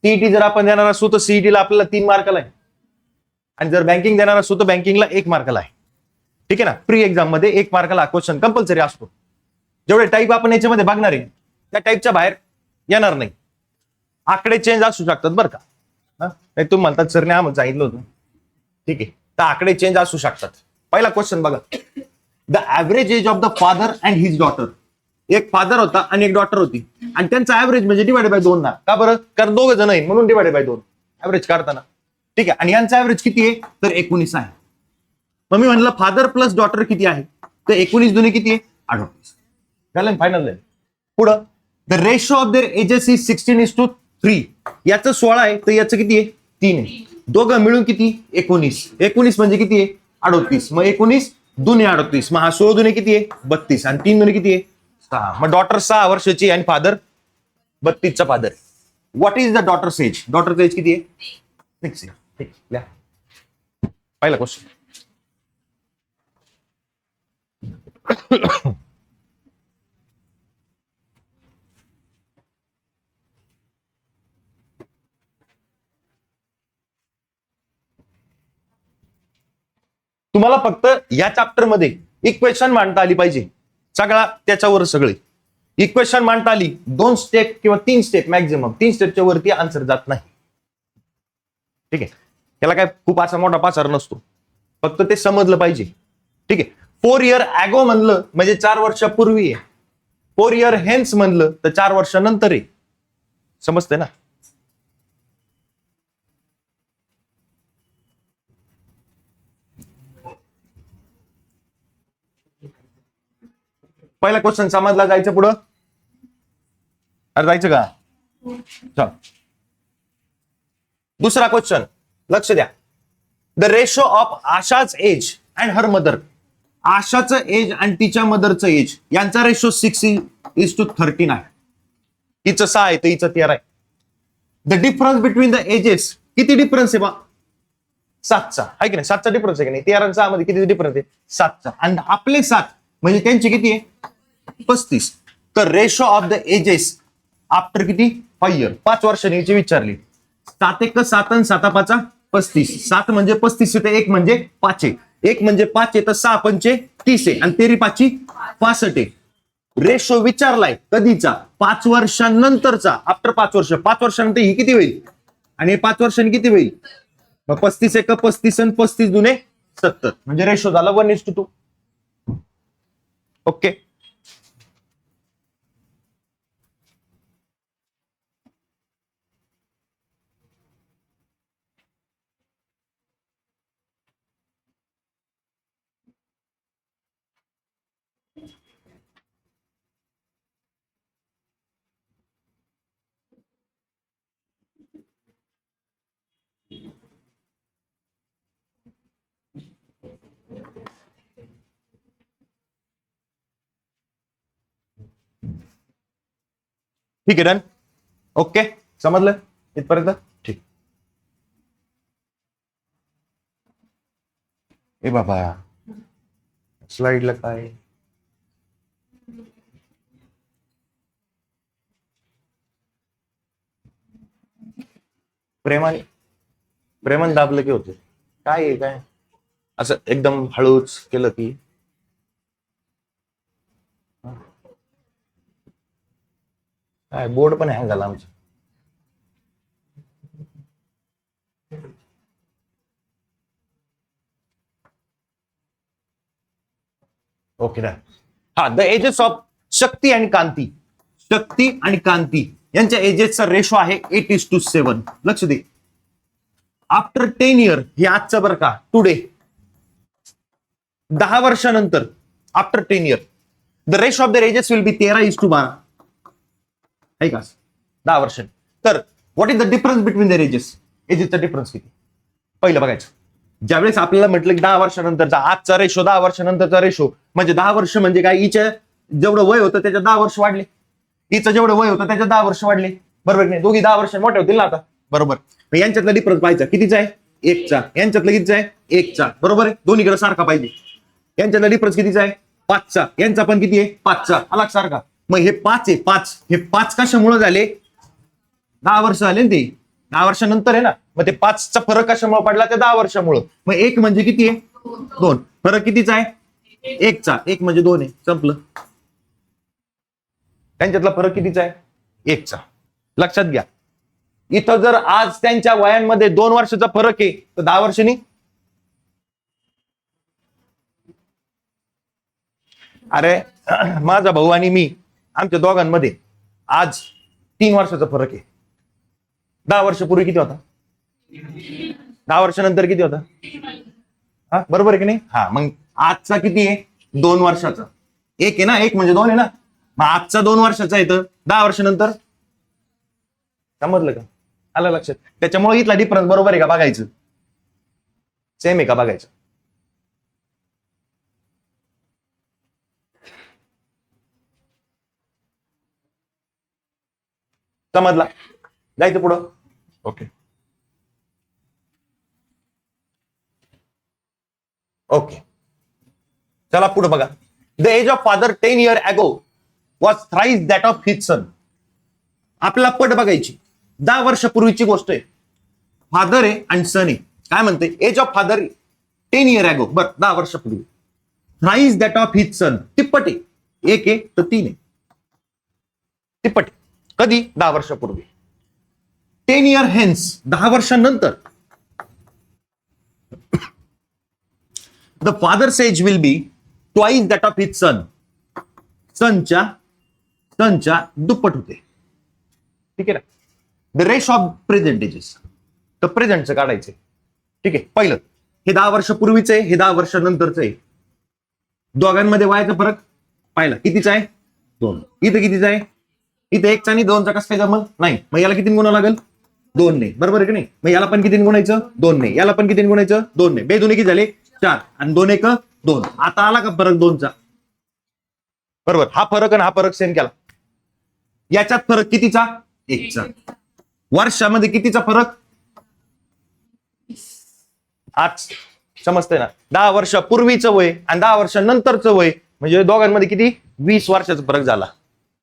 CET जर आपण देणार असू तर सीईटीला आपल्याला 3 मार्काला आहे, आणि जर बँकिंग देणार असू तर बँकिंगला 1 मार्काला आहे. ठीक आहे ना. प्री एक्झाम मध्ये 1 मार्काला क्वेश्चन कंपल्सरी असतो. जेवढे टाईप आपण याच्यामध्ये बघणार आहे त्या टाईपच्या बाहेर येणार नाही. आकडे चेंज असू शकतात बरं का. नाही तुम्ही म्हणतात सरने आम्हाला सांगितलं होतं, ठीक आहे, तर आकडे चेंज असू शकतात. पहिला क्वेश्चन बघा. The average age of the father and his daughter. एक फादर होता आणि एक डॉटर होती, आणि त्यांचा ऍव्हरेज म्हणजे डिवाइड बाय 2 ना. का बरं? कारण 2 जण आहे म्हणून डिवाइड बाय 2 ऍव्हरेज काढताना. ठीक आहे. आणि यांचा ऍव्हरेज किती आहे? तर 19 आहे. मग मी म्हणलं फादर प्लस डॉटर किती आहे? तर 19 दुने किती आहे? 38. झालं फायनल. पुढं the ratio of their ages is 16:3. याचं 16 आहे तर याचं किती आहे? 3 आहे. दोघं मिळून किती? 19. 19 म्हणजे किती आहे? 38. मग 19 दुने 38. मग हा 16 दुने किती आहे? 32. आणि 3 दुने किती आहे? 6. मग डॉटर 6 वर्षाची आणि फादर 32चा father. What is the daughter's age? डॉटरचं एज किती आहे? 6 आहे. ठीक. पहिला क्वेश्चन. तुम्हाला फक्त या चॅप्टर मध्ये इक्वेशन मांडता आली पाहिजे. सगळा त्याच्यावर सगळे इक्वेशन मांडता आली. 2 स्टेप किंवा 3 स्टेप मॅक्झिमम 3 स्टेपच्या वरती आन्सर जात नाही. ठीक आहे. त्याला काय खूप असा मोठा पाचार नसतो, फक्त ते समजलं पाहिजे. ठीक आहे. 4 इयर ॲगो म्हणलं म्हणजे 4 वर्षापूर्वी आहे. 4 इयर हेन्स म्हणलं तर 4 वर्षानंतर आहे. समजते ना. पहिला क्वेश्चन समजला. जायचं पुढं? अरे जायचं का? चल. दुसरा क्वेश्चन लक्ष द्या. द रेशो ऑफ आशाच एज अँड हर मदर. आशाचं एज आणि तिच्या मदरचं एज यांचा रेशो 6:13 आहे. हिचं 6 आहे तर हिचं 13 आहे. The difference between the ages. किती डिफरन्स आहे बा? 7चा आहे की नाही? 7चा डिफरन्स आहे की नाही? 13 आणि 6 मध्ये किती डिफरन्स आहे? 7चा. आणि आपले 7 म्हणजे त्यांची किती आहे? 35. तर ratio of the ages after किती? 5 इयर. 5 वर्षांनी विचारली. 7 1 7 आणि 7 5 35. 7 म्हणजे 35 येते. 1 म्हणजे 5 आहे. 1 म्हणजे 5 आहे तर 6 पंचे 30 आहे. आणि 3 5 65 आहे. रेशो विचारलाय कधीचा? 5 वर्षांनंतरचा. आफ्टर 5 वर्ष. 5 वर्षानंतर ही किती होईल? आणि 5 वर्षांनी किती होईल? मग 35 1 35 आणि 35 दुने 70. म्हणजे रेशो झाला 1:2. ओके. ठीक आहे. डन. ओके. समजलं इथपर्यंत? ठीक. ए बाबा स्लाइडला काय? प्रेमान दाबलं की होते काय आहे? काय असं एकदम हळूच केलं की काय? बोर्ड पण हँग झाला आमचं. ओके ना. हा. द एजेस ऑफ शक्ती आणि कांती. शक्ती आणि कांती यांच्या एजेसचा रेशो आहे 8:7. लक्ष दे. After 10 year. हे आजचं बरं का, टुडे. 10 वर्षानंतर after 10 year the ratio of the ages will be 13:12. आहे का? 10 वर्षांनी. तर what is the difference between the ages? एजेसचा डिफरन्स किती? पहिलं बघायचं. ज्यावेळेस आपल्याला म्हटलं की 10 वर्षानंतरचा आजचा रेशो, 10 वर्षानंतरचा रेशो म्हणजे 10 वर्ष म्हणजे काय? हिच्या जेवढं वय होतं त्याच्या 10 वर्ष वाढले. हिचं जेवढं वय होतं त्याच्या 10 वर्ष वाढले. बरोबर नाही? दोघी 10 वर्ष मोठे होतील ना आता. बरोबर. यांच्यातला डिफरन्स पाहायचा. कितीचा आहे? 1चा. यांच्यातलं कितीचा आहे? 1चा. बरोबर आहे. दोन्हीकडे सारखा पाहिजे. यांच्यातला डिफरन्स कितीचा आहे? 5चा. यांचा पण किती आहे? 5चा. आला सारखा. मग हे 5 आहे. 5 हे 5 कशामुळे झाले? 10 वर्ष झाले ना ते. 10 वर्षानंतर आहे ना, मग ते 5चा फरक कशामुळे पडला? त्या 10 वर्षामुळे. मग 1 म्हणजे किती आहे? 2. फरक कितीचा आहे? 1चा. 1 म्हणजे 2 आहे, संपलं. त्यांच्यातला फरक कितीचा आहे? 1चा. लक्षात घ्या, इथं जर आज त्यांच्या वयांमध्ये 2 वर्षाचा फरक आहे तर 10 वर्षांनी, अरे माझा भाऊ आणि मी, आमच्या दोघांमध्ये आज 3 वर्षाचा फरक आहे. 10 वर्षापूर्वी किती होता? 10 वर्षानंतर किती होता? हा, बरोबर आहे की नाही? हा, मग आजचा किती आहे? 2 वर्षाचा. 1 आहे ना, 1 म्हणजे 2 आहे ना. मग आजचा 2 वर्षाचा आहे तर 10 वर्षानंतर. समजलं का? आलं लक्षात? त्याच्यामुळे इथला डिफरन्स बरोबर आहे का बघायचं, सेम आहे का बघायचं. समजला? जायचं पुढं. ओके ओके, चला पुढे बघा. The age of father 10 years ago was thrice that of his son. आपला पट बघायची, 10 वर्षापूर्वीची गोष्ट आहे. फादर आहे आणि सन आहे. काय म्हणते? Age of father 10 years ago, बर 10 वर्षापूर्वी. Thrice that of his son, तिप्पट आहे. 1 आहे तर 3 आहे, तिप्पट. कधी? 10 वर्षापूर्वी. 10 years hence, 10 वर्षांनंतर, the father's age will be twice that of his son. सनच्या दुप्पट होते. ठीक आहे ना? The ratio of present edges, तर प्रेझेंटचं काढायचे. ठीक आहे, पहिलं हे 10 वर्षापूर्वीचं आहे, हे 10 वर्षानंतरचं आहे. दोघांमध्ये वयाचा फरक पाहिला, कितीचा आहे? 2. इथं कितीचा आहे? इथं 1चा आणि 2चा कसं काय जमल? नाही. मग याला किती गुणा लागेल? 2 ने. बरोबर आहे की नाही? मग याला पण किती गुणायचं? 2 ने. याला पण किती गुणायचं? 2 ने. 2 दुणे किती झाले? 4. आणि 2 1 2. आता आला का फरक 2चा? बरोबर. हा फरक आणि हा फरक सेम केला. याच्यात फरक कितीचा? 1चा. वर्षामध्ये कितीचा फरक? आज समजतंय ना? 10 वर्षापूर्वीचं वय आणि 10 वर्षानंतरचं वय म्हणजे दोघांमध्ये किती? 20 वर्षाचा फरक झाला.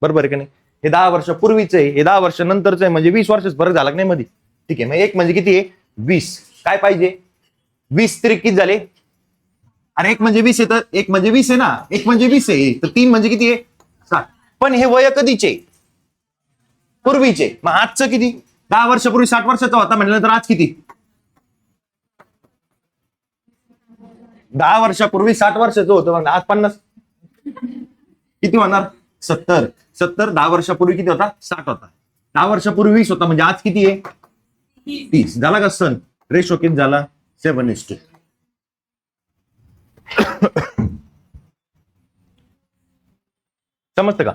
बरोबर आहे की नाही? हे 10 वर्षापूर्वीचं आहे, हे 10 वर्षानंतरचं आहे, म्हणजे 20 वर्षाचा फरक झाला की नाही मध्ये? ठीक आहे, मग 1 म्हणजे किती आहे? 20. काय पाहिजे? 20 तरी किती झाले? अरे 1 म्हणजे 20 आहे तर 1 म्हणजे 20 आहे ना, 1 म्हणजे 20 आहे तर 3 म्हणजे किती आहे? 7. पण हे वय कधीचे? पूर्वीचे. मग आजचं किती? 10 वर्षापूर्वी 60 वर्षाचा होता म्हटलं तर आज किती? 10 वर्षापूर्वी 60 वर्षाचं होतं, मग आज 50 किती होणार? 70. 10 वर्षापूर्वी किती होता? 60 होता. 10 वर्षापूर्वी 20 होता, म्हणजे आज किती आहे? 30. झाला का सन? रेशो किती झाला? 7:2. समजतं का?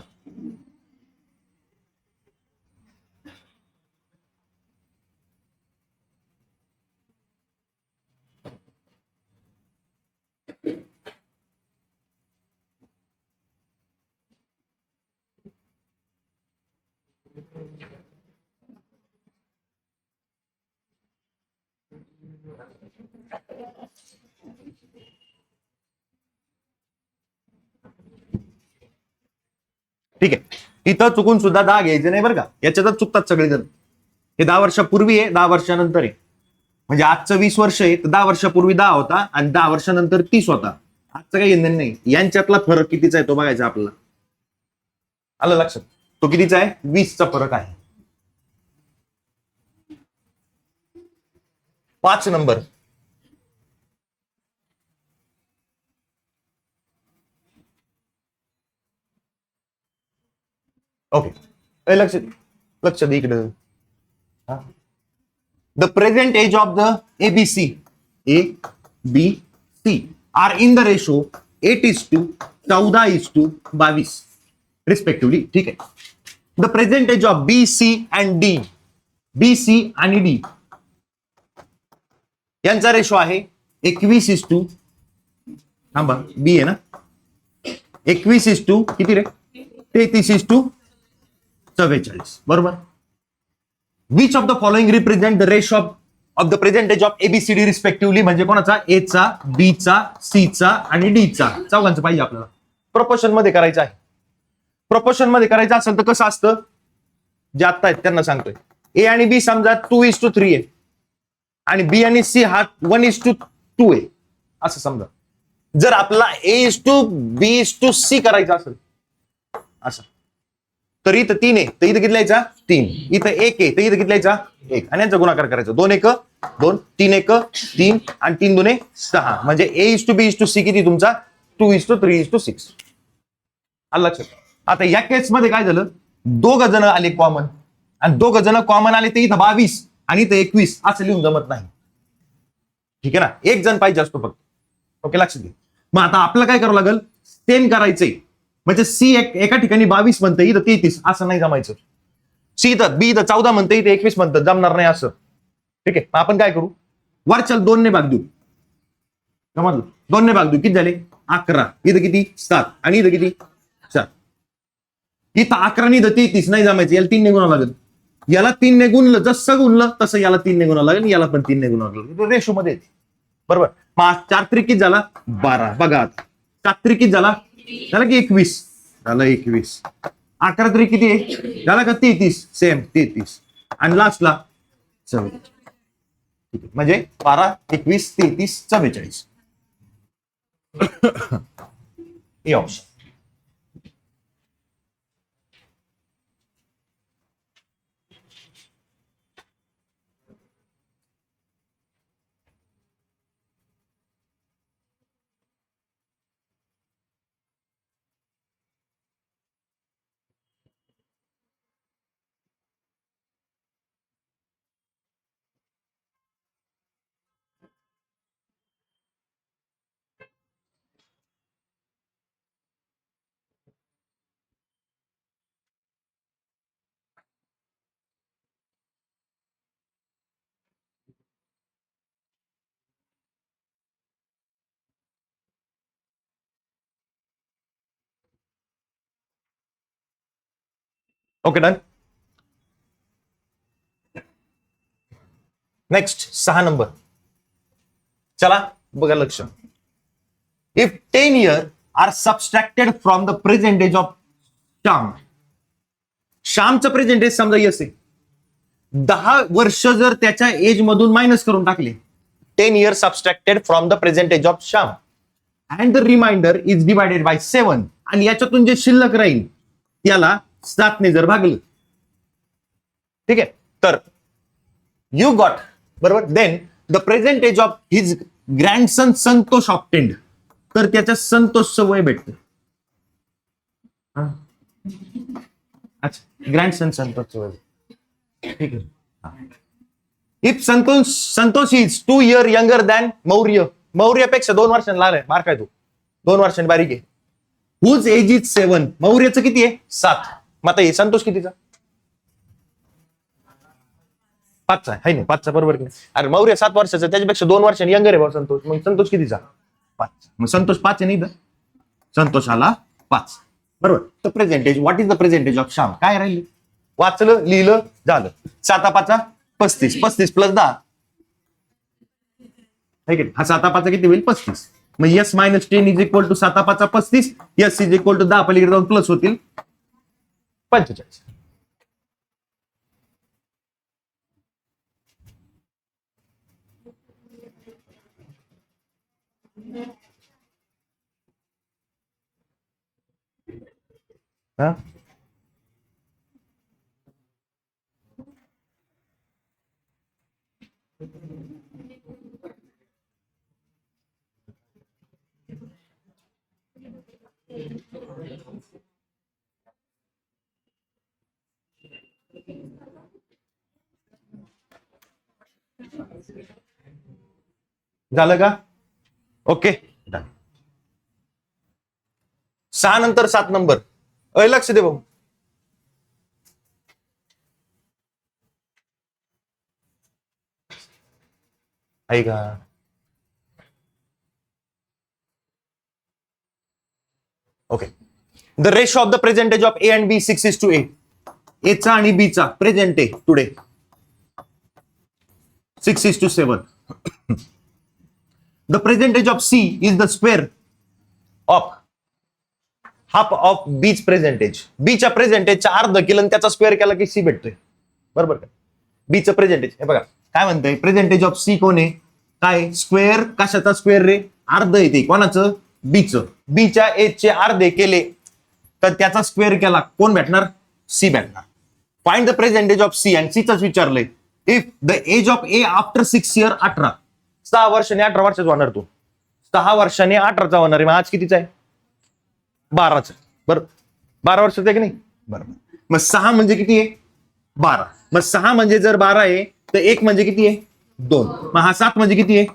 ठीक आहे, इथं चुकून सुद्धा 10 घ्यायचे नाही बरं का. याच्यातच चुकतात सगळेजण. हे 10 वर्षापूर्वी आहे, 10 वर्षानंतर आहे. म्हणजे आजचं 20 वर्ष आहे तर 10 वर्षापूर्वी 10 होता आणि 10 वर्षानंतर 30 होता. आजचं काही घेणं नाही. यांच्यातला फरक कितीचा आहे तो बघायचा आपल्याला. आलं लक्षात? तो कितीचा आहे? 20चा फरक आहे. 5 नंबर. ओके, लक्ष दे इकडं. The present age of the ABC are in the ratio 8:14:22 respectively. ठीक आहे. The present age of BC and D, BC आणि D यांचा रेशो आहे 21:, थांबा बी आहे ना, 21 किती रे? 33:44. बरोबर. Which of the following represent the ratio of the present age of ABCD respectively, म्हणजे कोणाचा? A चा, B चा, C चा आणि D चा. चौघांचं पाहिजे आपल्याला. प्रपोर्शन मध्ये करायचं आहे. प्रपोर्शन मध्ये करायचं असेल तर कसं असतं? जे आत्ता आहेत त्यांना सांगतोय. ए आणि बी समजा 2:3 आहे आणि बी आणि सी हा 1:2 आहे असं समजा. जर आपला A:B:C करायचा असेल असं, तर इथं 3 आहे तर इथं किती लिहायचा 3, इथं 1 आहे तर इथं किती लिहायचा 1 आणि यांचा गुणाकार करायचा. 2 1 2, 3 1 3 आणि 3 2 6 म्हणजे A:B:C किती तुमचा 2:3:6. आलं लक्षात. आता या केस मध्ये काय झालं, दोघं जण आले कॉमन आणि दोघं जण कॉमन आले तर इथं 22 आणि इथं 21 असं लिहून जमत नाही. ठीक आहे ना, एक जण पाहिजे असतो फक्त. ओके लक्षात घे. मग आता आपल्याला काय करावं लागेल, सेम करायचंय. म्हणजे सी एका ठिकाणी 22 म्हणतं इथं 33 असं नाही जमायचं. सी इथं बी इथं 14 म्हणतं इथं 21 म्हणतं, जमणार नाही असं. ठीक आहे, आपण काय करू, वरच्या 2 ने भाग देऊ. समजलं, 2 ने भाग देऊ. किती झाले 11, इथं किती 7 आणि इथं किती 4. इथं 11 आणि इथं 33 नाही जमायचं, याला 3 ने गुणावं लागेल. याला 3 ने गुणलं, जसं गुणलं तसं याला 3 ने गुणावं लागेल, याला पण 3 ने गुणावं लागेल. रेशो मध्ये येते बरोबर. मग 4 त्रिकीत झाला 12. बघा आता 7 त्रिकीत झाला की 21 झालं 21. 11 त्रिक किती आहे झाला का 33, सेम 33 आणि लास्टला 44. म्हणजे 12 21 33 44 हे option. Okay done. Next 6 number. चला बघा लक्ष. If 10 years are subtracted from the present age of Shyam. श्यामचं प्रेझेंट एज समजा यस आहे, 10 वर्ष जर त्याच्या एज मधून मायनस करून टाकले, 10 years subtracted from the present age of Shyam and the remainder is divided by 7 आणि याच्यातून जे शिल्लक राहील त्याला 7 ने जर भागलं. ठीक आहे, तर यू गॉट बरोबर. Then the present age of his grandson Santosh obtained. तर त्याच्या संतोषचं वय भेटतं. अच्छा, ग्रँडसन संतोषचं वय. ठीक आहे. If Santosh is 2 years younger than Maurya. मौर्यापेक्षा 2 वर्षांनी लहान आहे, बारका आहे तो, 2 वर्षांनी बारीक आहे. Whose age is 7. मौर्याचं किती आहे 7. मग आता हे संतोष कितीचा 5चा आहे ना, 5चा बरोबर की. अरे मौर्य 7 वर्षाचा, त्याच्यापेक्षा 2 वर्षांनी यंगर आहे भाऊ संतोष. मग संतोष कितीचा 5. मग संतोष 5 आहे नाही, संतोष आला 5 बरोबर. तर present age, what is the present age of Shyam. काय राहिली, वाचलं लिहिलं झालं. 7 5 35, 35 प्लस 10 आहे की. हा 7 5 किती होईल 35. मग yes minus 10 is equal to 7 5 35, yes is equal to 10 पलीकडे जाऊन प्लस होतील 45. हा झालं का. ओके, 6 नंतर 7 नंबर. लक्ष दे भाऊ. आहे का. Okay. The ratio of the present age of A and B 6:8. एचा आणि बीचा प्रेझेंट आहे today 6:7. The present age of C is the square of half of बीच प्रेझेंटेज. बीच्या प्रेझेंटेजचा अर्ध केलं आणि त्याचा स्क्वेअर केला की सी भेटतोय बरोबर का. बीचं प्रेझेंटेज हे बघा काय म्हणतंय, प्रेझेंटेज ऑफ सी कोण आहे, काय स्क्वेअर, कशाचा स्क्वेअर रे, अर्ध येते कोणाचं, बीचं. बीच्या एजचे अर्धे केले तर त्याचा स्क्वेअर केला कोण भेटणार, सी भेटणार. Find the present age of C, आणि सीच विचारलंय. If the age of A after 6 years 18, 6 वर्षांनी 18 वर्षाचा होणार तू, 6 वर्षांनी 18चा होणार आहे. मग आज कितीचा आहे, 12चा. बरं 12 वर्षाचा आहे की नाही, बरोबर. मग 6 म्हणजे किती आहे, 12. मग 6 म्हणजे जर 12 आहे तर 1 म्हणजे किती आहे, 2. मग हा 7 म्हणजे किती आहे,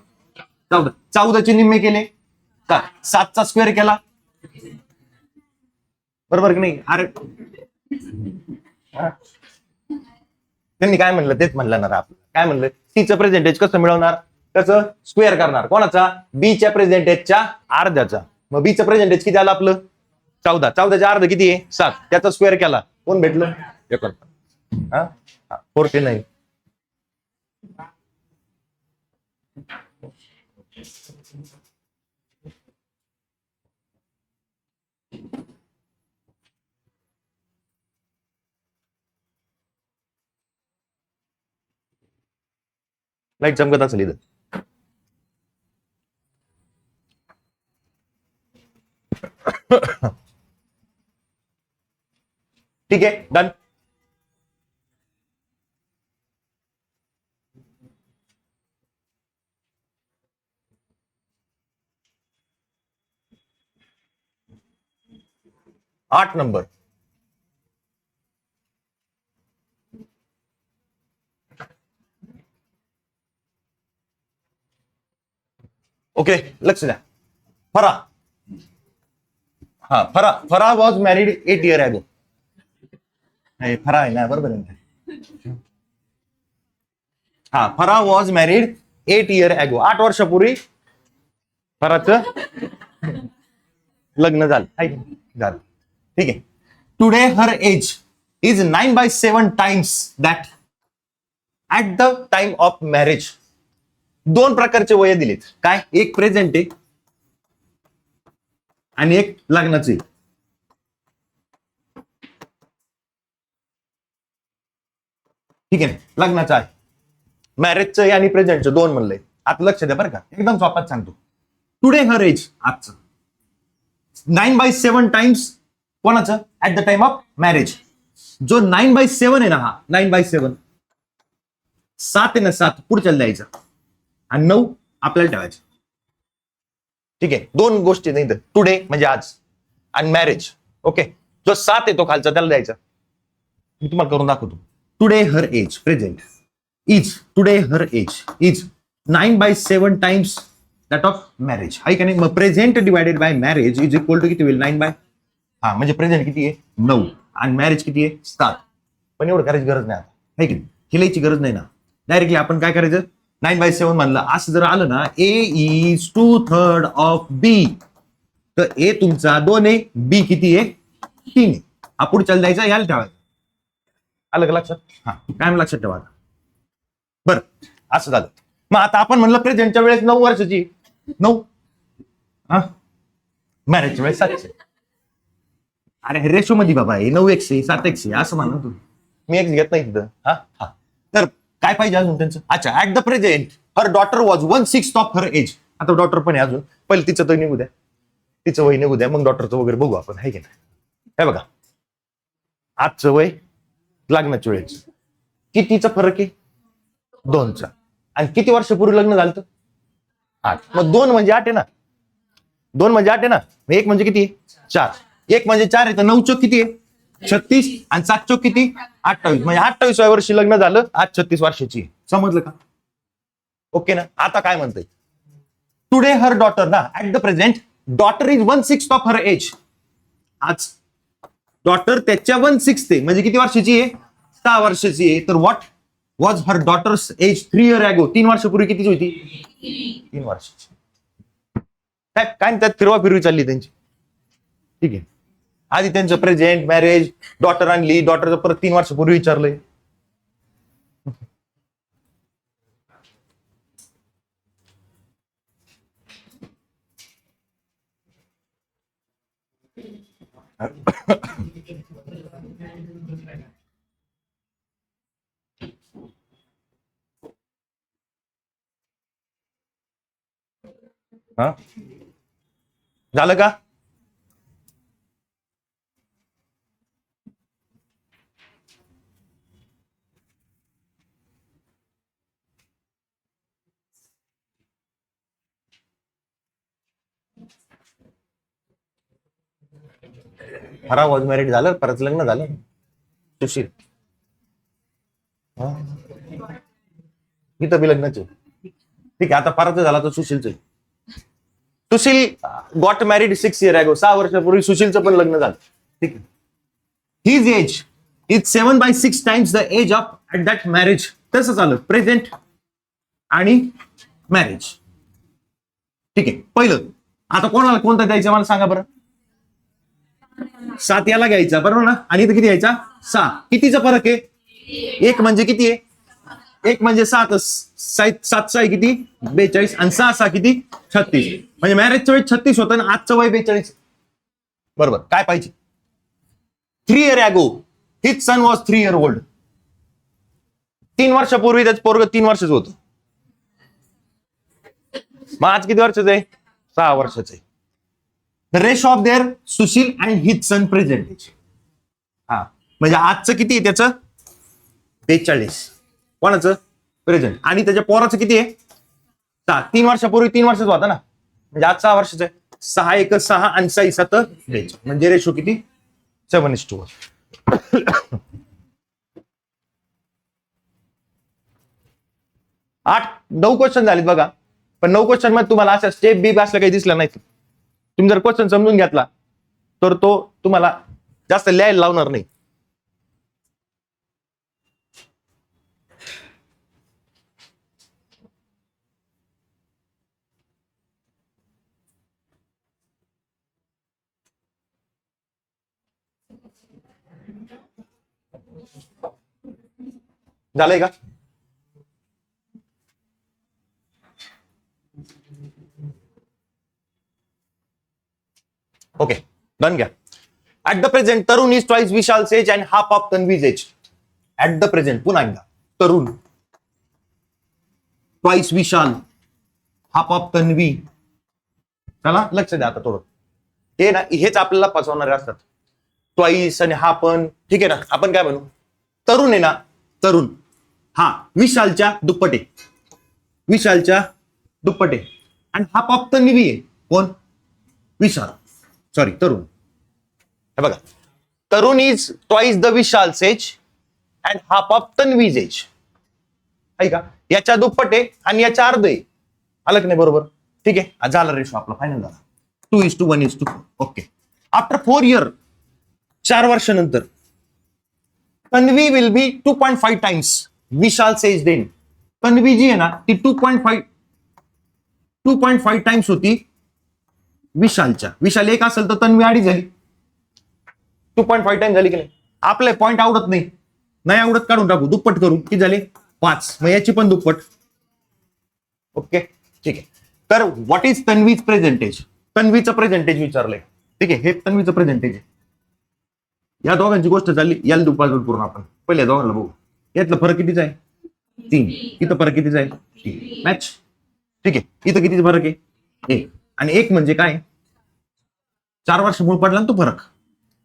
14. 14चे निम्मे केले का, 7चा स्क्वेअर केला, बरोबर की नाही. अरे त्यांनी काय म्हणलं तेच म्हणलं ना आपलं, काय म्हणलं, सीचं प्रेझेंटेज कसं मिळवणार, कसं स्क्वेअर करणार कोणाचा, बीच्या प्रेझेंटेजच्या अर्ध्याचा. मग बीचं प्रेझेंटेज किती आलं आपलं, 14. 14च्या अर्ध किती आहे, 7. त्याचा स्क्वेअर केला कोण भेटलं, 49. लाईट चमकत असेल इथं. ठीक आहे, डन. आठ नंबर, ओके लक्ष द्या. फरा, हा फरा वॉज मॅरिड 8 years ago. फरा आहे ना, बरोबर आहे. हा फरा वॉज मॅरिड 8 years ago. 8 वर्षापूर्वी फराचं लग्न झालं. ठीक आहे. Today her age is 9/7 times that at the time of marriage. 2 प्रकारचे वय दिलेत, काय, एक प्रेझेंट आहे आणि एक लग्नाचे. ठीक आहे, लग्नाचं आहे, मॅरेजचं आहे आणि प्रेझेंटचं 2 म्हणलंय. आता लक्ष द्या बरं का, एकदम सोपात सांगतो. टुडे हर एज आजचं 9/7 times कोणाचं, at the time of marriage. जो 9/7 आहे ना, हा 9/7, 7 आहे ना, 7 पुढच्याला द्यायचा आणि 9 आपल्याला ठेवायचं. ठीक आहे, 2 गोष्टी नाही, टुडे म्हणजे आज आणि मॅरेज. ओके, जो 7 आहे तो खालचा त्याला द्यायचा. मी तुम्हाला करून दाखवतो. Today her age present is, today her age is 9/7 times that of marriage, आहे का नाही. मग present divided by marriage is equal to किती होईल, 9 हा म्हणजे प्रेझेंट किती आहे, 9 आणि मॅरेज किती आहे, 7. पण एवढं करायची गरज नाही आता, आहे की नाही, हिलायची गरज नाही ना. डायरेक्टली आपण काय करायचं, 9/7 म्हणलं असं जर आलं ना, ए इज 2/3 ऑफ बी, तर ए तुमचा 2 आहे, बी किती आहे, 3 आहे. हा पुढच्याला द्यायचा, याला ठेवायचं. आलं का लक्षात, हा काय लक्षात ठेवा. बरं असं झालं. मग आता आपण म्हणलं प्रेझेंटच्या वेळेस 9 वर्षाची, 9, मॅरेजच्या वेळेस 7. अरे रेशो मध्ये बाबा, 9x 7x असं म्हणा तुम्ही, मी एक्स घेत नाही तिथं. हा तर काय पाहिजे अजून त्यांचं, अच्छा, at the present her daughter was 1/6 of her age. आता डॉटर पण आहे अजून, पहिले तिचं तर निघू द्या, तिचं वय निघू द्या, मग डॉक्टरचं वगैरे बघू आपण, आहे की नाही. हे बघा, आजचं वय लग्नाच्या वेळेस कितीचा फरक आहे, 2चा. आणि किती वर्षापूर्वी लग्न झालं, 8. मग 2 म्हणजे 8 आहे ना, 2 म्हणजे 8 आहे ना. 1 म्हणजे किती, 4. 1 म्हणजे 4 आहे तर 9 चोक किती आहे, 36 आणि 7 चोक किती, 28. म्हणजे 28व्या वर्षी लग्न झालं, आज 36 वर्षाची. समजलं का, ओके ना. आता काय म्हणतंय, टुडे हर डॉटर ना, at the present daughter is 1/6 of her age. आज डॉटर त्याच्या 1/6 म्हणजे किती वर्षाची आहे, 6 वर्षाची आहे. तर what was her daughter's age 3 years ago. 3 वर्षापूर्वी कितीची होती, 3 वर्षाची. काय त्यात फिरवा फिरवी चालली त्यांची. ठीक आहे, आधी त्यांचं प्रेझेंट, मॅरेज, डॉटर आणली, डॉटरचं परत 3 वर्षापूर्वी विचारलंय. हा झालं का? हरा वॉज मॅरिड झालं, परत लग्न झालं सुशील. इथं बी लग्नच आहे. ठीक आहे, आता परत झाला तर सुशीलचं. Sushil got married 6 years ago. 6 वर्षापूर्वी सुशीलचं पण लग्न झालं. ठीक आहे. His age is 7/6 times the age of at that marriage. तसं चालू प्रेझेंट आणि मॅरेज. ठीक आहे. पहिलं आता कोणाला कोणतं द्यायचं मला सांगा बरं. 7 याला घ्यायचा बरोबर ना, आणि इथं किती घ्यायचा 6. कितीचा फरक आहे? 1 म्हणजे किती आहे? 1 म्हणजे 7. 7 आहे किती 42 आणि 6 किती 36. म्हणजे मॅरेजचं वय 36 होतं आणि आजचं वय 42. बरोबर. काय पाहिजे? 3 years ago his son was 3 years old. 3 वर्षापूर्वी त्याचं पोरग 3 वर्षाचं होतं. मग आज किती वर्षाचं आहे? 6 वर्षाचं आहे. The ratio of their Sushil and his son present age. हा म्हणजे आजचं किती आहे त्याचं 42. कोणाचं? प्रेझेंट. आणि त्याच्या पोराचं किती आहे 6. 3 वर्षापूर्वी 3 वर्षाचा होता ना, म्हणजे आज 6 वर्षाचं आहे. 6 1 6 आणि 6 7 42. म्हणजे रेशो किती 7:1. 8-9 क्वेश्चन झालेत बघा. पण 9 क्वेश्चन मध्ये तुम्हाला अशा स्टेप बी असलं काही दिसलं नाही. तुम्ही जर क्वेश्चन समजून घेतला तर तो तुम्हाला जास्त लिहायला लावणार नाही. झालंय का? ओके डन घ्या. At the present Tarun is twice Vishal's age and half of Tanvi's age. At the present पुन्हा एकदा Tarun twice Vishal half of Tanvi. चला लक्ष द्या आता थोडं. हे ना हेच आपल्याला फसवणारे असतात. ट्वाइस आणि हा पण ठीक आहे ना. आपण काय म्हणू तरुण आहे ना, तरुण हा विशालच्या दुप्पटे. विशालच्या दुप्पटे आणि हाफ ऑफ तन्वी आहे कोण? विशाल. सॉरी तरुण. हे बघा Tarun is twice the Vishal's age and half of Tanvi's age. आहे का? याच्या दुप्पटे आणि याच्या अर्धे. आलं की नाही बरोबर? ठीक आहे. झाला रेशो आपला फायनल झाला 2:1:4. ओके. आफ्टर 4 years 4 वर्षानंतर Tanvi will be 2.5 times Vishal age then. Tanvi जी आहे ना ती 2.5 टाइम्स होती विशालच्या. विशाल 1 असेल तर तन्वी 2.5 झाली. 2.5 टाइम्स झाली की नाही? आपले पॉइंट आवडत नाही आवडत काढून टाकू. दुप्पट करू. किती झाले 5. मग याची पण दुप्पट. ओके ठीक आहे. तर व्हॉट इज तन्वीज प्रेझेंटेज? तन्वीचं प्रेझेंटेज विचारलंय. ठीक आहे. हे तन्वीचं प्रेझेंटेज आहे. या दोघांची गोष्ट चालली. याला दुपार करून आपण पहिल्या दोघांना बघू. यातला फरक कितीचा आहे 3. इथं फरक कितीचा आहे 3. मॅच. ठीक आहे. इथं कितीचा फरक आहे 1. आणि 1 म्हणजे काय 4 वर्ष मूळ पडला ना तो फरक.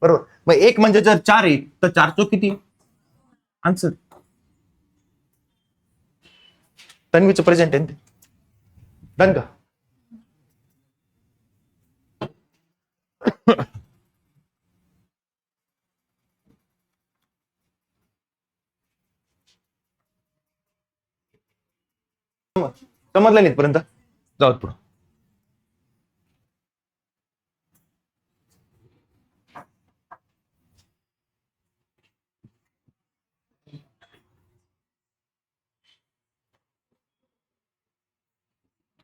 बरोबर. मग 1 म्हणजे जर 4 आहे तर 4 चौक किती? आन्सर. तन्वीचं प्रेझेंट आहे. डन का? समजलं नाही पर्यंत जाऊ पुढं.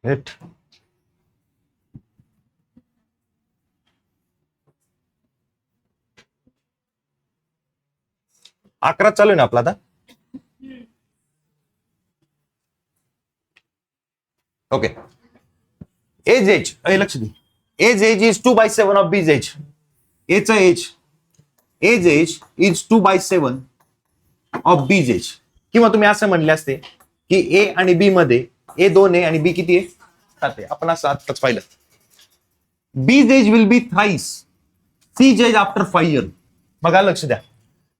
हेट. अकरा चालू आहे ना आपला आता. ओके. एज लक्ष दे. Age is 2/7 of B's age. A's age is 2/7 of B's age. किंवा तुम्ही असं म्हणले असते की ए आणि बी मध्ये A 2 आहे आणि बी किती आहे 7 आहे. आपण असं आत्ताच पाहिलं. B's age will be thrice C's age after 5 years. बघा लक्ष द्या,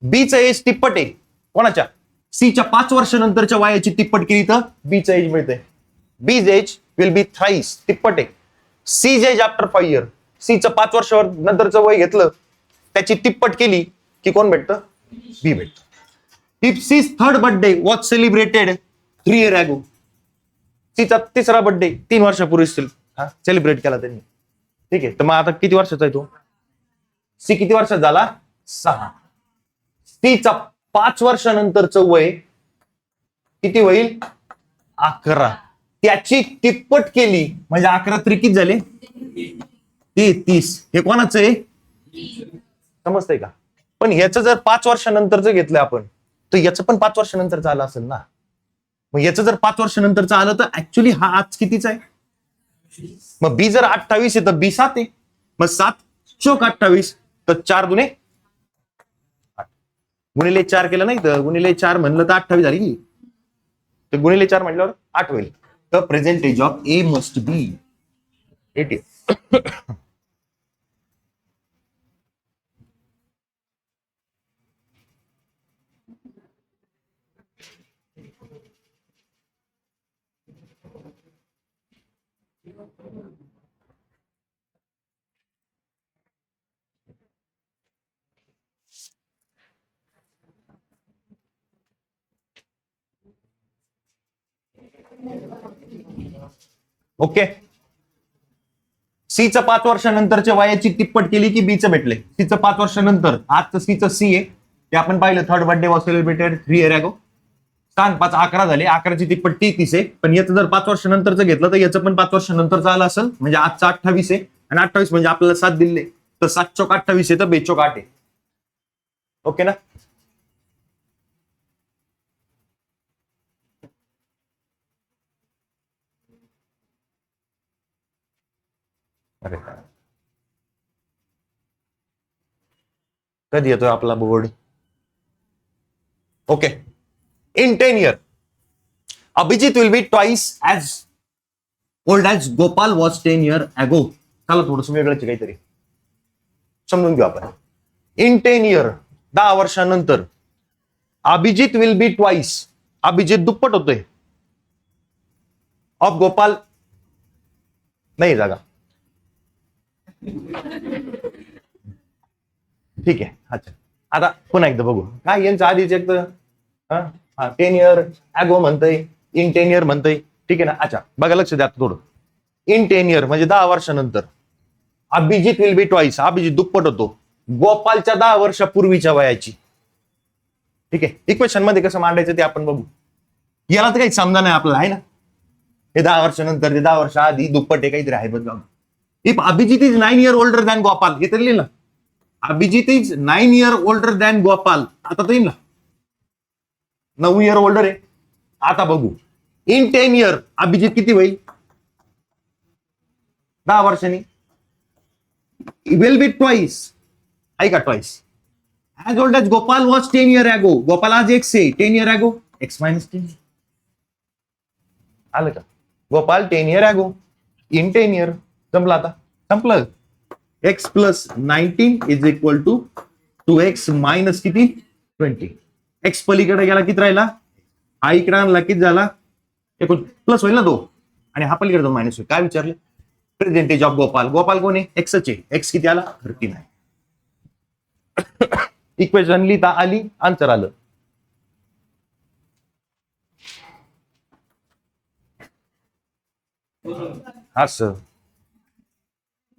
बीचं एज तिप्पट आहे कोणाच्या, सीच्या 5 वर्षानंतरच्या वयाची तिप्पट केली तर बीचं एज मिळते. बीज एज विल बी थ्राइस तिप्पट आहे सीज एज आफ्टर 5 years. सीचं 5 वर्षावर नंतरचं वय घेतलं त्याची तिप्पट केली की कोण भेटतं, बी भेटतं. If C's third birthday was celebrated 3 years ago. सीचा 3रा बर्थडे 3 वर्षापूर्वी सेलिब्रेट केला त्यांनी. ठीक आहे, तर मग आता किती वर्षाचा आहे तो, सी किती वर्षात झाला, 6. सीचा 5 वर्षानंतरचं वय किती होईल, 11. त्याची तिप्पट केली म्हणजे 11 त्रिकीत झाले 30. हे कोणाचं आहे, समजतंय का. पण ह्याचं जर 5 वर्षानंतरचं घेतलं आपण तर याचं पण 5 वर्षानंतरचं आलं असेल ना. मग याचं जर 5 वर्षानंतरचं आलं तर ऍक्च्युली हा आज कितीचा आहे, मग बी जर 28 आहे तर बी 7 आहे. मग 7 चोक 28 तर 4 दुने 8. गुणिले 4 केलं नाही तर गुणिले 4 म्हणलं तर 28 झाली की, तर गुणिले 4 म्हटल्यावर 8 होईल. तर percentage of A must be 80. Okay, सीचं 5 वर्षानंतरच्या वयाची तिप्पट केली की बीचं भेटले. सीचं 5 वर्षानंतर, आजचं सीचं सी आहे ते आपण पाहिलं, third birthday was celebrated 3 years ago. 7 5 11 झाले, 11ची तिप्पट 30 आहे. पण याचं जर 5 वर्षानंतरचं घेतलं तर याचं पण 5 वर्षानंतरचं आलं असेल म्हणजे आजचं 28 आहे आणि 28 म्हणजे आपल्याला 7 दिले तर 7 चोक 28 आहे तर 2 चोक 8 आहे. ओके ना. अरे कधी येतोय आपला board. Okay, in 10 years Abhijit will be twice as old as Gopal was 10 years ago. चला थोडस वेगळंच काहीतरी समजून घेऊ आपण. इन 10 years 10 वर्षानंतर Abhijit will be twice, Abhijit दुप्पट होतोय ऑफ गोपाल, नाही जागा, ठीक आहे. अच्छा, आता पुन्हा एकदा बघू काय यांचं आधीच एक तर 10 years ago म्हणतंय, इन 10 years म्हणतंय. ठीक आहे ना. अच्छा बघा लक्ष द्या थोडं. इन 10 years म्हणजे 10 वर्षानंतर Abhijit will be twice, Abhijit दुप्पट होतो गोपालच्या 10 वर्षापूर्वीच्या वयाची. ठीक आहे, इक्वेशन मध्ये कसं मांडायचं ते आपण बघू. याला तर काही समजा नाही आपल्याला, आहे ना. हे 10 वर्षानंतर, ते 10 वर्ष आधी दुप्पट आहे काहीतरी आहे बघ. If Abhijit is 9 years older than Gopal, हे तरी लिहिलं. Abhijit is 9 years older than Gopal, आता तर येईल ना, 9 years older आहे. आता बघू इन 10 years अभिजित किती होईल 10 वर्षांनी, विल बी ट्वाइस, ऐका twice as old as Gopal was 10 years ago. Gopal आज एक्स आहे, 10 years ago एक्स मायनस 10 आलं का. Gopal 10 years ago in 10 years जमलं. आता संपलं. X plus 19 is equal to 2x minus किती 20. एक्स पलीकडे गेला किती राहिला, हा इकडे आणला किती झाला, प्लस होईल ना 2 आणि हा पलीकडे जाऊन मायनस होईल. काय विचारलं, प्रेझेंटेज ऑफ गोपाल. गोपाल कोण आहे, एक्सच आहे. एक्स किती आला 13 आहे. इक्वेशन लिहिता आली, आन्सर आलं. असं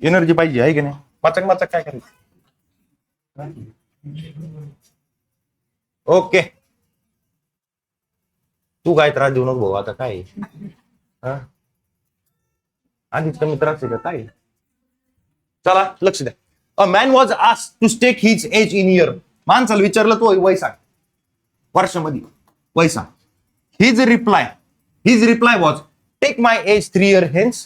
एनर्जी पाहिजे आहे की नाही. वाचक वाचक काय करायचं. ओके, तू काय त्रास देऊ नको भाऊ. आता काय आधीच कमी त्रास आहे का काय. चला लक्ष द्या. A man was asked to state his age in year. माणसाला विचारलं तो वय सांग, वर्षामध्ये वय सांग. His reply was take my age 3 years hence,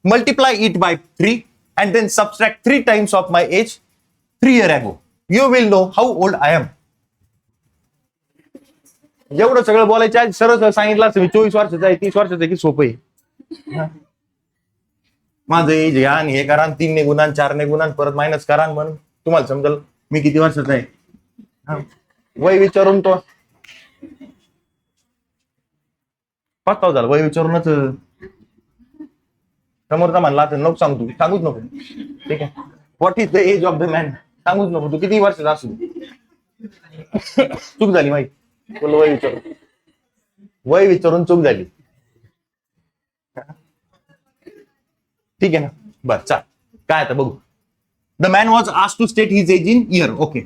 multiply it by 3 and then subtract 3 times of my age 3 years ago. You will know how old I am. एवढं सगळं बोलायचं आज सरळ सांगितलं असं मी 24 वर्षाचा आहे 30 वर्षाचा आहे की सोपं आहे. माझं एज घ्या आणि हे करा, 3 गुणा 4 गुणा परत मायनस करा, म्हणून तुम्हाला समजेल मी किती वर्षाचा आहे. वय विचारून तो पस्ताव झाला, वय विचारूनच समोरचा म्हणला तर नको सांगू, तू सांगूच नको. ठीक आहे, what is the age of the man सांगूच नको, तू किती वर्षाचा असू. चूक झाली माहिती, तुला वय विचारून चूक झाली. ठीक आहे ना, बरं चाल. काय आता बघू. The man was asked to state his age in year. Okay,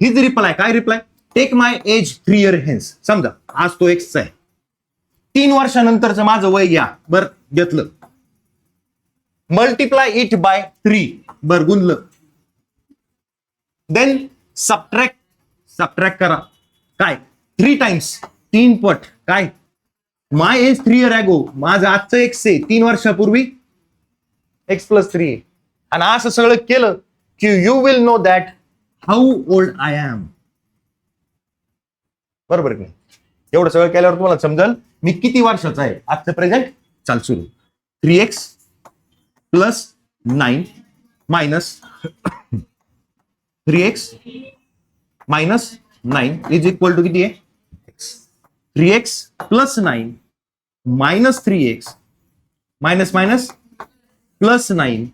his reply काय reply, take my age 3 years hence. समजा आज तो एक्स आहे, 3 वर्षानंतरचं माझं वय घ्या. बर घेतलं, मल्टिप्लाय इट बाय 3. बर गुणलं, देन सबट्रॅक्ट करा. काय 3 times 3 पट. काय माय एज 3 years अगो, माझं आजचं एक्स आहे 3 वर्षापूर्वी, एक्स प्लस 3. आणि असं सगळं केलं की you will know that how old I am. बरोबर की नाही. एवढं सगळं केल्यावर तुम्हाला समजेल मी किती वर्षाचा आहे. आजचं प्रेझेंट चाल सुरू. 3x plus 9 minus 3x minus 9 is equal to किती आहे, 3x plus 9 minus 3x minus minus plus 9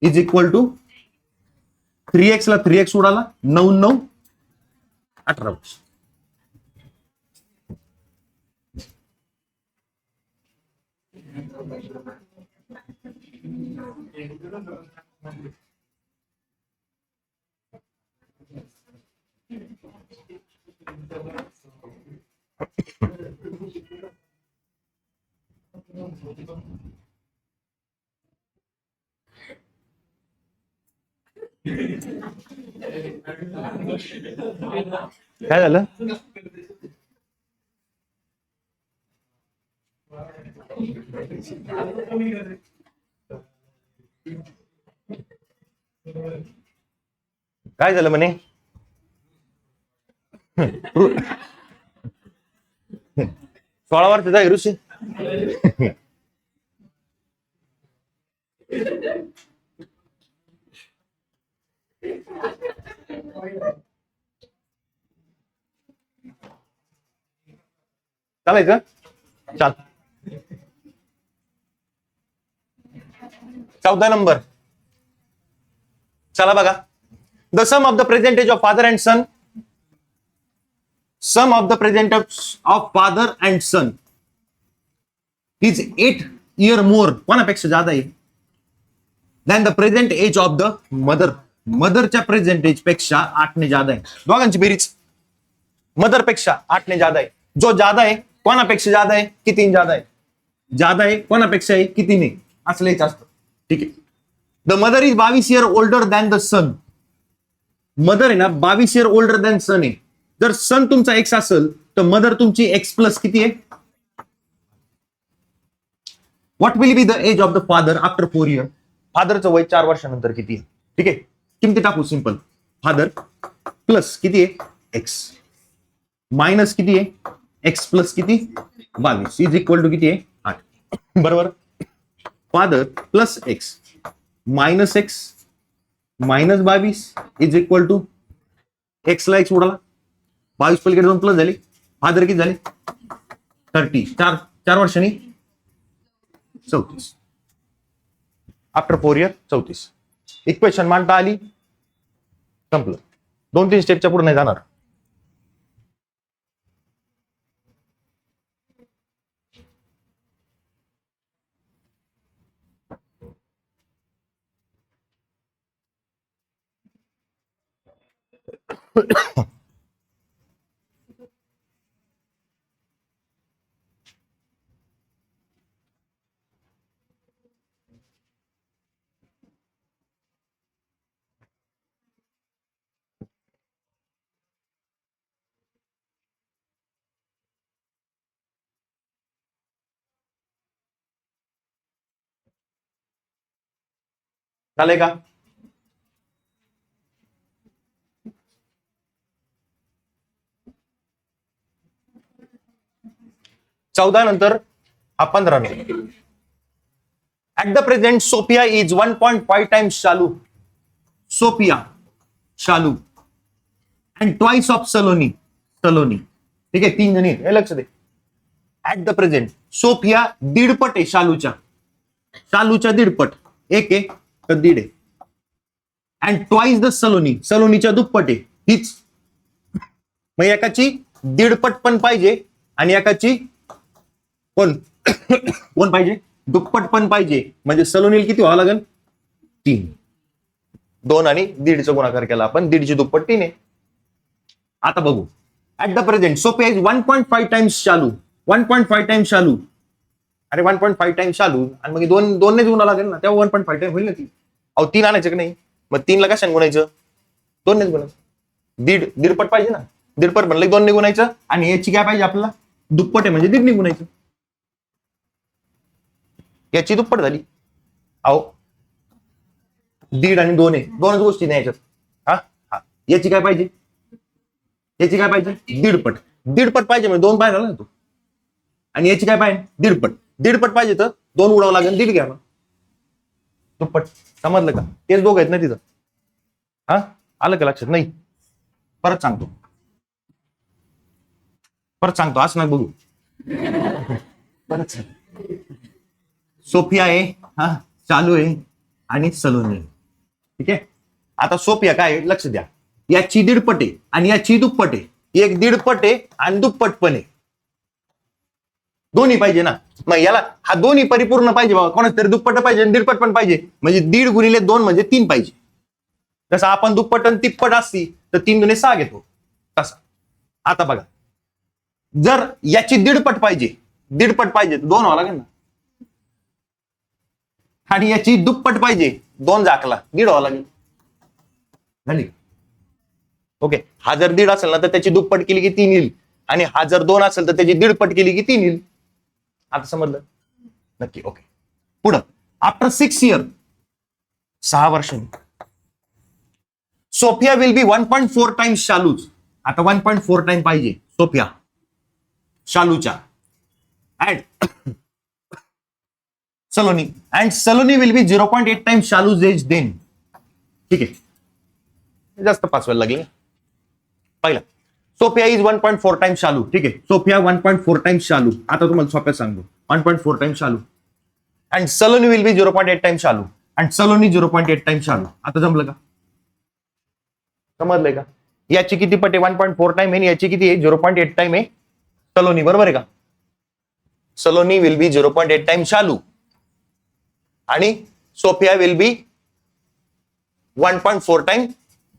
is equal to 3x ला 3x उडाला, 9 9 18. काय झालं, काय झालं म्हणे, 16 वर्षाचा आहे ऋषी. चालायचं चाल. 14 नंबर. चला बघा. The sum of the present age of father and son, sum of the present of father and son is 8 years more, कोणापेक्षा ज्यादा आहे, than the present age of the mother. मदरच्या प्रेझेंट एज पेक्षा 8 ने ज्यादा आहे. दोघांची बेरीज मदर पेक्षा 8 ने ज्यादा आहे. जो ज्यादा आहे कोणापेक्षा ज्यादा आहे, किती ज्यादा आहे, ज्यादा आहे कोणापेक्षा आहे, किती नाही, असं लिहायचं असतं. ठीक आहे. The mother is 22 years older than the son. Mother आहे ना 22 years ओल्डर दॅन सन आहे. जर सन तुमचा एक्स असेल तर मदर तुमची एक्स प्लस किती आहे. What will be the age of the father after 4 years. फादरचं वय 4 वर्षानंतर किती आहे. ठीक आहे, किमती टाकू सिंपल. फादर प्लस किती आहे, एक्स मायनस किती आहे, एक्स प्लस किती 22 इज इक्वल टू किती आहे, 8. बरोबर. Father plus x minus x minus 22 is equal to x ला एक्स उडाला, 22 पलीकडे 2 प्लस झाले. फादर किती झाले 30, 4 वर्षांनी 34. After 4 years 34. इक्वेशन मांडता आली, संपलं. 2-3 स्टेपच्या पुढे नाही जाणार. चालेल का. चौदा नंतर हा 15 number. At the present Sophia is 1.5 times Shalu. Sophia, Shalu and twice of Saloni. Saloni, ठीक आहे, 3 जणी आहेत, हे लक्ष दे. ऍट द प्रेझेंट सोफिया दीडपट आहे शालूच्या. शालूच्या दीडपट, एक आहे तर दीड आहे. अँड ट्वाइस द सलोनी, सलोनीच्या दुप्पट आहे हीच. मग एकाची दीडपट पण पाहिजे आणि एकाची कोण कोण पाहिजे, दुप्पट पण पाहिजे. म्हणजे सलोनीला किती व्हावं लागेल, 3. 2 आणि 1.5चा गुणाकार केला आपण, 1.5ची दुप्पट 3 आहे. आता बघू. At the present Sophia is 1.5 times Shalu. 1.5 times शालू. अरे 1.5 टाइम्स शालू आणि मग 2 गुणा लागेल ना, तेव्हा 1.5 टाइम होईल ना ती. अहो 3 आणायचं की नाही, मग 3ला कशाने गुणायचं, 2 गुणायचं. दीडपट पाहिजे ना, दीडपट म्हणलं 2 गुणायचं आणि याची काय पाहिजे आपल्याला, दुप्पट आहे म्हणजे 1.5 गुणायचं. याची दुप्पट झाली. अहो 1.5 आणि 2 आहे, 2च गोष्टी नाही याच्यात. हा हा, याची काय पाहिजे, याची काय पाहिजे, दीडपट. दीडपट पाहिजे म्हणजे 2 पाहिजे ना तो. आणि याची काय पाहिजे, दीडपट. दीडपट पाहिजे तर 2 उडावं लागेल, 1.5 घ्या. दुप्पट. समजलं का, तेच दोघं आहेत ना तिथं. हा, आलं का लक्षात, नाही परत सांगतो, असं नाही बघू. परत सोफिया आहे, हा चालू आहे आणि सलोनी आहे. ठीक आहे. आता सोफिया काय आहे, लक्ष द्या, याची दीडपट आहे आणि याची दुप्पट आहे. एक दीडपट आहे आणि दुप्पट पण आहे, दोन्ही पाहिजे ना. मग याला हा दोन्ही परिपूर्ण पाहिजे बाबा, कोणाच तरी दुप्पट पाहिजे आणि दीडपट पण पाहिजे. म्हणजे 1.5 गुणिले 2 म्हणजे 3 पाहिजे. जसं आपण दुप्पट आणि तिप्पट असती तर 3 दुणे 6 घेतो तसा. आता बघा, जर याची दीडपट पाहिजे, दीडपट पाहिजे 2 व्हावं लागेल ना. आणि याची दुप्पट पाहिजे, 2 झाकला 1.5 व्हावं लागेल. झाली. ओके. हा जर 1.5 असेल ना तर त्याची दुप्पट केली की 3 येईल, आणि हा जर 2 असेल तर त्याची दीडपट केली की 3 येईल. आता समजलं नक्की. ओके. पुढं. आफ्टर 6 इयर, 6 वर्षांनी Sophia will be 1.4 times Shalu's. आता 1.4 टाइम पाहिजे सोफिया शालूच्या. Add Saloni, and Saloni will be 0.8 times Shalu's age then. ठीक आहे, जास्त पाचवायला लागले. पहिला, सोफिया इज 1.4 टाइम्स शालू. ठीक आहे, सोफिया 1.4 टाइम्स शालू. आता तुम्हाला सोप्या सांगतो, 1.4 टाइम्स शालू. And Saloni will be 0.8 times शालू. अँड सलोनी 0.8 टाइम्स शालू. आता जमलं का, समजलंय का. याची किती पट आहे, 1.4 टाइम आहे, याची किती आहे, 0.8 टाइम आहे सलोनी. बरोबर आहे का. सलोनी विल बी 0.8 टाइम शालू आणि सोफिया विल बी 1.4 टाइम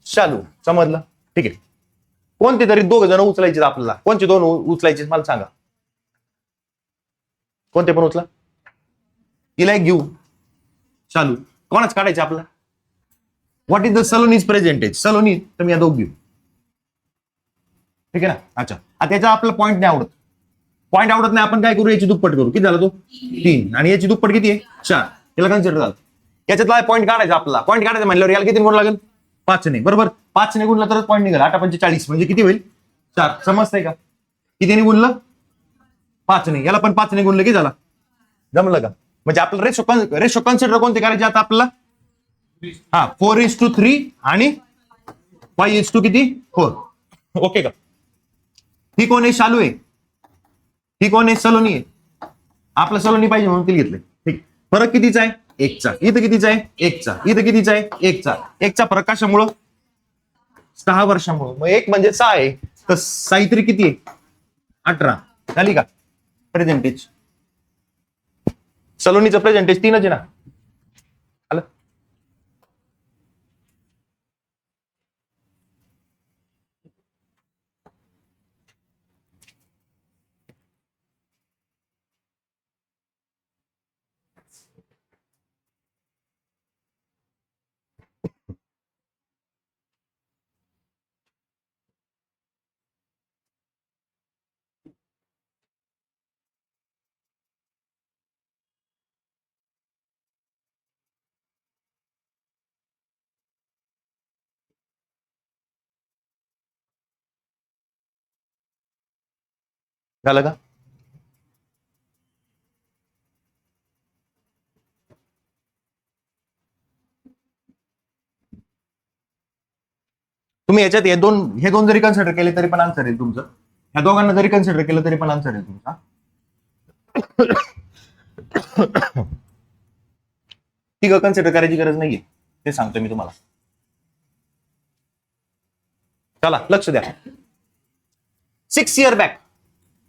शालू. समजलं. ठीक आहे. कोणते तरी 2 जण उचलायचे आपल्याला. कोणते 2 उचलायचे मला सांगा, कोणते पण उचला. तिला एक घेऊ शालू. कोणाच काढायचं आपल्याला. What is the Saloni's present age. Saloni तर मी या 2 घेऊ. ठीक आहे ना. अच्छा, आता याचा आपला पॉईंट नाही आवडत. पॉईंट आवडत नाही, आपण काय करू, याची दुप्पट करू. किती झाला तो, 3. आणि याची दुप्पट किती आहे, 4. याला कन्सिडर झालं. याच्यातला पॉईंट काढायचा आपला. पॉईंट काढायचा म्हणल्यावर याला किती गुण लागेल, 5 ने. बरोबर, 5 ने गुणला तरच पॉईंट निघाल. 8 40 म्हणजे किती होईल, 4. समजतंय का. किती ने गुणलं, 5 ने. याला पण 5 ने गुणलं की झाला. जमलं का. म्हणजे आपलं रेशो कन्सिडर कोणते करायचे आता आपल्याला. हा, 4:3 आणि 5:2 किती, 4. ओके का. ही कोण आहे, शालू आहे. ही कोण आहे, सलोनी आहे. आपलं सलोनी पाहिजे म्हणून तिला घेतलंय. ठीक. फरक कितीचा आहे, 1चा. इथं कितीचा आहे, 1चा. इथं कितीचा आहे, 1चा. 1चा फरक कशामुळं, 6 वर्षामुळं. मग 1 म्हणजे 6 आहे, तर 6 किती आहे, 18. झाली का प्रेझेंटेज. सलोनीचं प्रेझेंटेज 3च आहे ना. आलं. झालं का. तुम्ही याच्यात हे दोन जरी कन्सिडर केले तरी पण आन्सर येईल तुमचं. ह्या दोघांना जरी कन्सिडर केलं तरी पण आन्सर येईल तुमचा. तिघं कन्सिडर करायची गरज नाहीये, ते सांगतो मी तुम्हाला. चला लक्ष द्या. 6 years back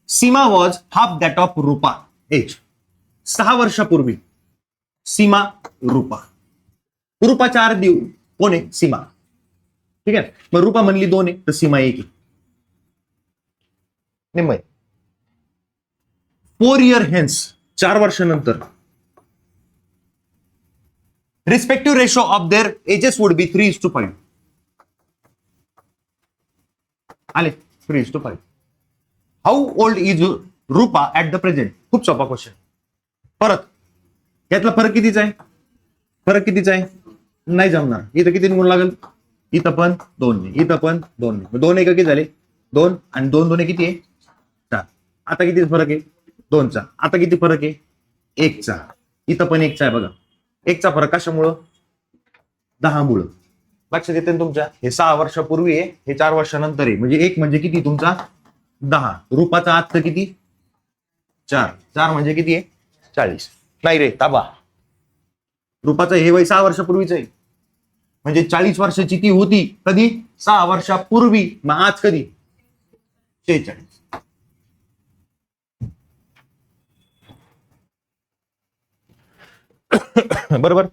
Seema was half that of Rupa age. 6 वर्षापूर्वी सीमा रुपा. रुपा 4 कोण आहे? सीमा. ठीक आहे. मग रुपा म्हणली 2 आहे तर सीमा 1 आहे. निम्मय. 4 years हेन्स 4 वर्षानंतर respective ratio of their ages would be 3:5. आले 3:5. How old is Rupa at the present? खूप सोपा क्वेश्चन. परत यातला फरक कितीचा आहे? फरक कितीचा आहे? नाही जमणार. इथं किती गुण लागेल? इथं पण 2 इथं पण 2 2 एक किती झाले? 2 आणि 2 2 किती आहे? 4. आता किती फरक आहे? 2चा. आता किती फरक आहे? 1चा. इथं पण 1चा आहे बघा. 1चा फरक कशामुळं? 10 मुळे. लक्षात येते तुमच्या? हे 6 वर्षापूर्वी आहे, हे 4 वर्षानंतर आहे. म्हणजे 1 म्हणजे किती तुमचा? 10. रुपाचा आजचं किती? 4. 4 म्हणजे किती आहे? 40. नाही रे ताबा. रुपाचं हे वय 6 वर्षापूर्वीच आहे. म्हणजे 40 वर्षाची ती होती कधी? 6 वर्षापूर्वी. मग आज कधी? 46. बरोबर.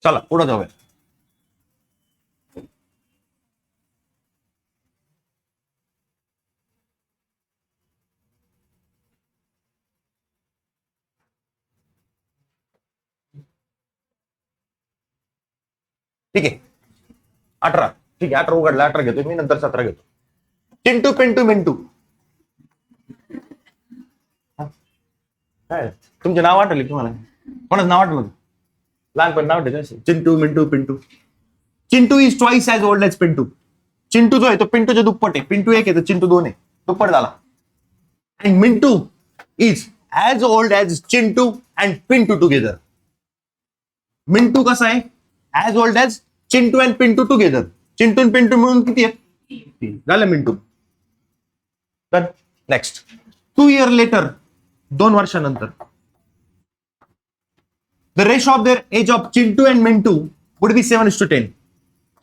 चला पुढे जाऊया. ठीक आहे. 18. ठीक आहे. 18 उघडला. 18 घेतो मी, नंतर 17 घेतो. चिंटू पिंटू मिंटू. काय तुमचे नाव आठवले तुम्हाला? कोणाचं नाव आठवलं? लहानपणी नाव ठेवायचं. Chintu Mintu Pintu. Chintu is twice as old as Pintu. Chintu जो आहे तो पिंटूच्या दुप्पट आहे. पिंटू 1 आहे तर चिंटू 2 आहे. दुप्पट झाला. And Mintu is as old as Chintu and Pintu together. Mintu कसा आहे? As old as Chintu and Pintu together. Chintu आणि पिंटू मिळून किती आहे? झालं मिंटू. तर नेक्स्ट. 2 years लेटर 2 वर्षानंतर the ratio of their age of Chintu and Mintu would be 7:10.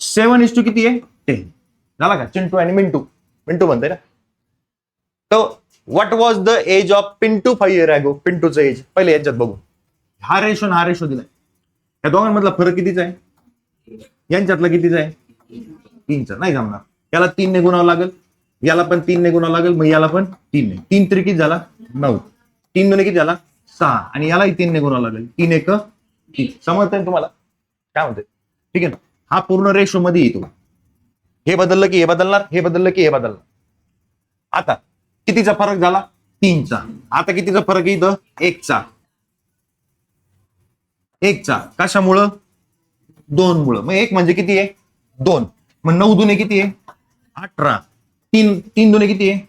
7 किती आहे? 10. झाला का? चिंटू आणि मिंटू. मिंटू म्हणते ना. तर what was the age of Pintu 5 years अगो? पिंटूचं एज पहिले याच्यात बघू. हा रेशो दिलाय. या दोघांमधला फरक कितीचा आहे? यांच्यातला कितीचा आहे? 3चा. नाही जमणार. याला 3 ने गुणावं लागेल, याला पण 3 ने गुणावं लागेल, मग याला पण 3 ने. 3 3 किती झाला? 9. 3 2 किती झाला? 6. आणि यालाही 3 ने गुणावं लागेल. 3 1 3. समजतंय तुम्हाला काय म्हणते? ठीक आहे ना. हा पूर्ण रेशो मध्ये येतो. हे बदललं की हे बदलणार, हे बदललं की हे बदलणार. आता कितीचा फरक झाला? 3चा. आता कितीचा फरक आहे इथं? 1चा. 1चा. कशामुळं? 2 मुळे. मग 1 म्हणजे किती आहे? 2. मग 9 2 किती आहे? 18. 3 2 किती आहे?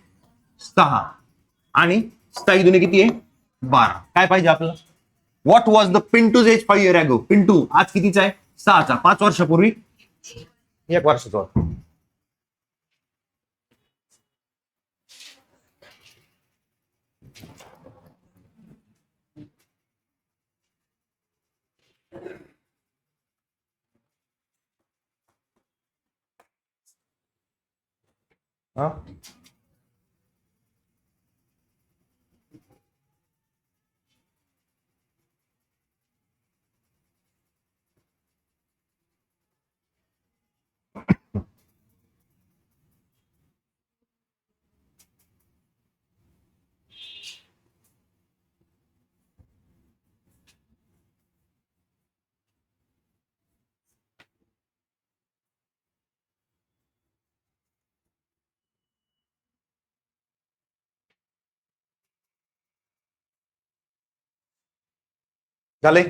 6. आणि 6 2 किती आहे? 12. काय पाहिजे आपल्याला? What was the Pintu's age 5 years अगो? पिंटू आज कितीचा आहे? 6चा. 5 वर्षापूर्वी 1 वर्षाचा. हा झाले?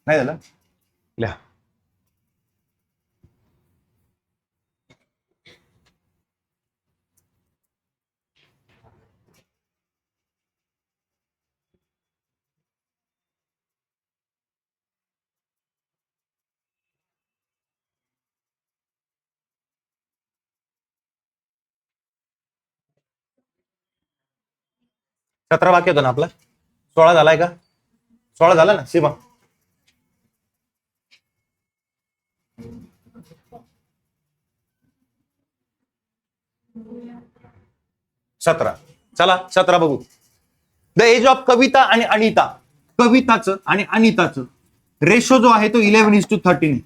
नाही झालं? लिहा. सतरा बाकी होता ना आपला? 16 झालाय का? 16 झाला ना सीमा? सतरा. चला 17 बघू. द एज ऑफ कविता आणि अनिता. कविताचं आणि अनिताचं रेशो जो आहे तो 11:13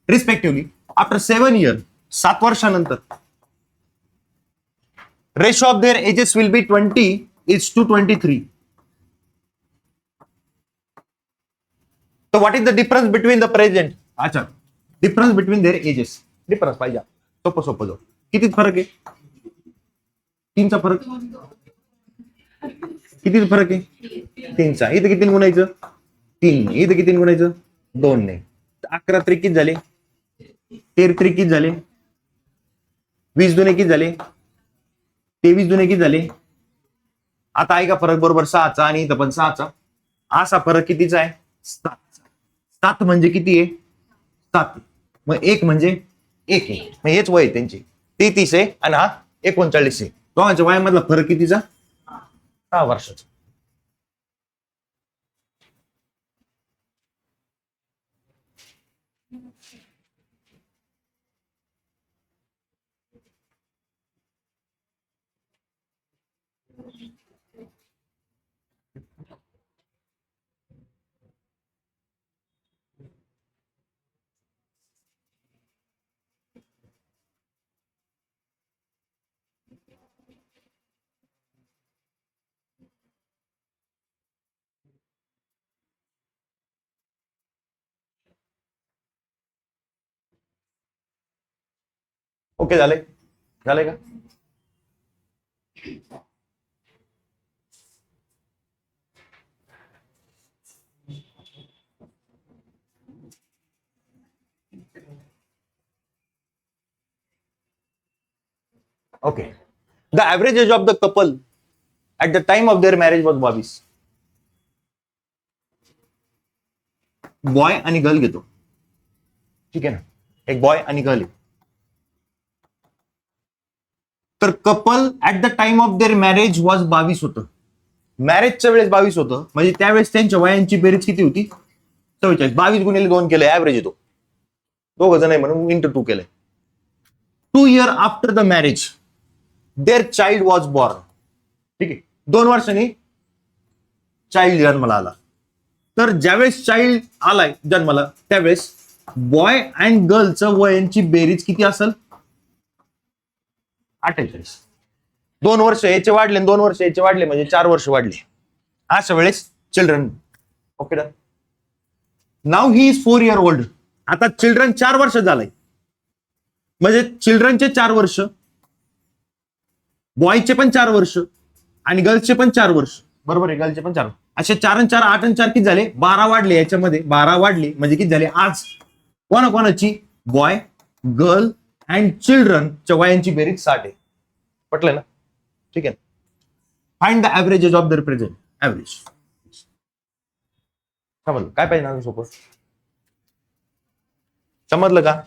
रिस्पेक्टिव्हली आफ्टर 7 इयर, 7 वर्षानंतर. Ratio of their ages will be 20:23. So what is the difference between the present? अच्छा, difference between their ages. Difference पाहिजे सोपं सोपं जो. किती फरक आहे? 3चा फरक. किती फरक आहे? 3चा. इथं किती गुणायचं? 3. इथं किती गुणायचं? 2 ने. 11 त्रिक किती झाले? 13 त्रिक किती झाले? 20 दुने किती झाले? 23 दुने किती झाले? आता आहे का फरक बरोबर? 6चा. आणि इथं पण 6चा. असा फरक कितीचा आहे? 7. 7 म्हणजे किती आहे? 7. मग 1 म्हणजे 1 आहे. मग हेच वय आहे त्यांची. 33 आहे आणि हा 39 आहे. दोघांच्या वयामधला फरक कितीचा? 6 वर्षाचा. ओके झाले? झाले का? Okay. The average age of the couple at the time of their marriage was 22. Boy आणि गर्ल घेतो, ठीक आहे ना? एक बॉय आणि गर्ल आहे. तर couple at the time of their marriage was 22 होतं. मॅरेजच्या वेळेस 22 होतं, म्हणजे त्यावेळेस त्यांच्या वयांची बेरीज किती होती? 44. 22 गुणिले 2 केलं, ऍव्हरेज येतो. दोघ जण आहे म्हणून इंटू 2 केलंय. 2 year after the marriage their child was born. ठीक आहे, 2 वर्षांनी चाइल्ड जन्माला आला. तर ज्यावेळेस चाइल्ड आलाय जन्माला त्यावेळेस बॉय अँड गर्लचं वयांची बेरीज किती असेल? 48. 2 वर्ष याचे वाढले, 2 वर्ष याचे वाढले, म्हणजे 4 वर्ष वाढले. अशा वेळेस children. Okay done. Now he is 4 year old. आता चिल्ड्रन 4 वर्ष झालंय, म्हणजे चिल्ड्रनचे 4 वर्ष, बॉयचे पण 4 वर्ष आणि गर्ल्सचे पण 4 वर्ष. बरोबर आहे, गर्लचे पण 4. असे 4 आणि 4 8 आणि 4 किती झाले? 12 वाढले. याच्यामध्ये 12 वाढले म्हणजे किती झाले? आज कोणाकोणाची? बॉय, गर्ल अँड चिल्ड्रनच्या वयांची बेरीज 60 आहे. पटलं ना? ठीक आहे. Find the average age of their present. ऍव्हरेज समजलं काय पाहिजे ना? सोपं समजलं का?